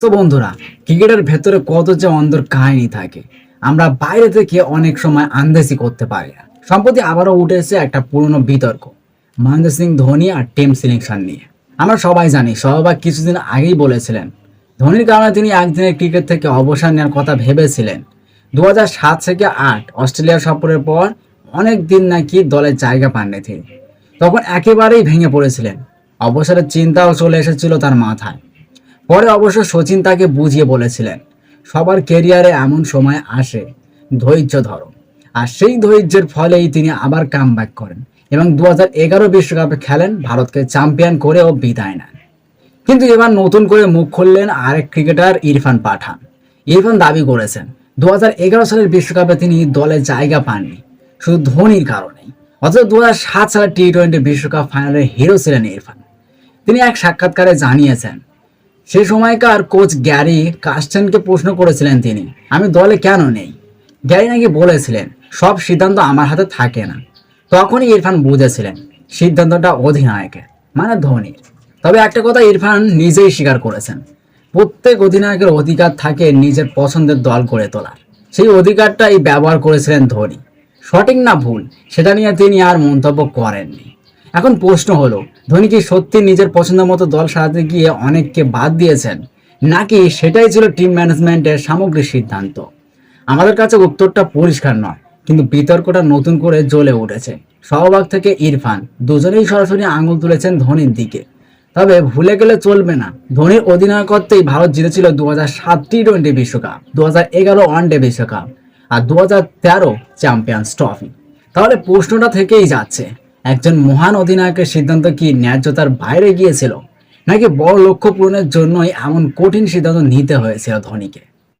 তো বন্ধুরা, ক্রিকেটের ভেতরে কত যে অন্দর কাহিনী থাকে আমরা বাইরে থেকে অনেক সময় আন্দাজি করতে পারি না। সম্প্রতি আবারও উঠেছে একটা পুরনো বিতর্ক মহেন্দ্র সিং ধোনি আর টিম সিলেকশন নিয়ে। আমরা সবাই জানি সহবাগ কিছুদিন আগেই বলেছিলেন ধোনির কারণে তিনি একদিনের ক্রিকেট থেকে অবসর নেওয়ার কথা ভেবেছিলেন। 2007 থেকে 8 অস্ট্রেলিয়া সফরের পর অনেক দিন নাকি দলের জায়গা পাননি তিনি। তখন একেবারেই ভেঙে পড়েছিলেন, অবসরের চিন্তাও চলে এসেছিল তার মাথায়। পরে অবশ্য সচিন তাকে বুঝিয়ে বলেছিলেন সবার ক্যারিয়ারে এমন সময় আসে, ধৈর্য ধরো। আর সেই ধৈর্যের ফলেই তিনি আবার কামব্যাক করেন এবং 2011 বিশ্বকাপে খেলেন, ভারতকে চ্যাম্পিয়ন করেও বিদায় নেন। কিন্তু এবার নতুন করে মুখ খুললেন আরেক ক্রিকেটার ইরফান পাঠান। ইরফান দাবি করেছেন 2011 সালের বিশ্বকাপে তিনি দলে জায়গা পাননি শুধু ধোনির কারণেই, অথচ 2007 সালের টি-20 বিশ্বকাপ ফাইনালের হিরো ছিলেন ইরফান। তিনি এক সাক্ষাৎকারে জানিয়েছেন সেই সময়কার কোচ গ্যারি কাস্টেনকে প্রশ্ন করেছিলেন তিনি, আমি দলে কেন নেই। গ্যারি নাকি বলেছিলেন সব সিদ্ধান্ত আমার হাতে থাকে না। তখনই ইরফান বুঝেছিলেন সিদ্ধান্তটা অধিনায়কের, মানে ধোনির। তবে একটা কথা ইরফান নিজেই স্বীকার করেছেন, প্রত্যেক অধিনায়কের অধিকার থাকে নিজের পছন্দের দল গড়ে তোলার। সেই অধিকারটাই ব্যবহার করেছিলেন ধোনি। সঠিক না ভুল সেটা নিয়ে তিনি আর মন্তব্য করেননি। এখন প্রশ্ন হলো, ধোনি কি সত্যি নিজের পছন্দ মতো দল সাজাতে গিয়ে অনেককে বাদ দিয়েছেন, নাকি সেটাই ছিল টিম ম্যানেজমেন্টের সামগ্রিক সিদ্ধান্ত? আমাদের কাছে উত্তরটা পরিষ্কার নয়, কিন্তু বিতর্কটা নতুন করে জ্বলে উঠেছে। সহবাগ থেকে ইরফান দুজনেই সরাসরি আঙুল তুলেছেন ধোনির দিকে। তবে ভুলে গেলে চলবে না, ধোনির অধিনায়কত্বেই ভারত জিতেছিল 2007 টি-20 বিশ্বকাপ, 2011 ওয়ানডে বিশ্বকাপ আর 2013 চ্যাম্পিয়ন্স ট্রফি। তাহলে প্রশ্নটা থেকেই যাচ্ছে, একজন মহান অধিনায়কের সিদ্ধান্ত কি ন্যায্যতার বাইরে গিয়েছিল, নাকি বড় লক্ষ্য পূরণের জন্যই এমন কঠিন সিদ্ধান্ত নিতে হয়েছিল ধোনিকে?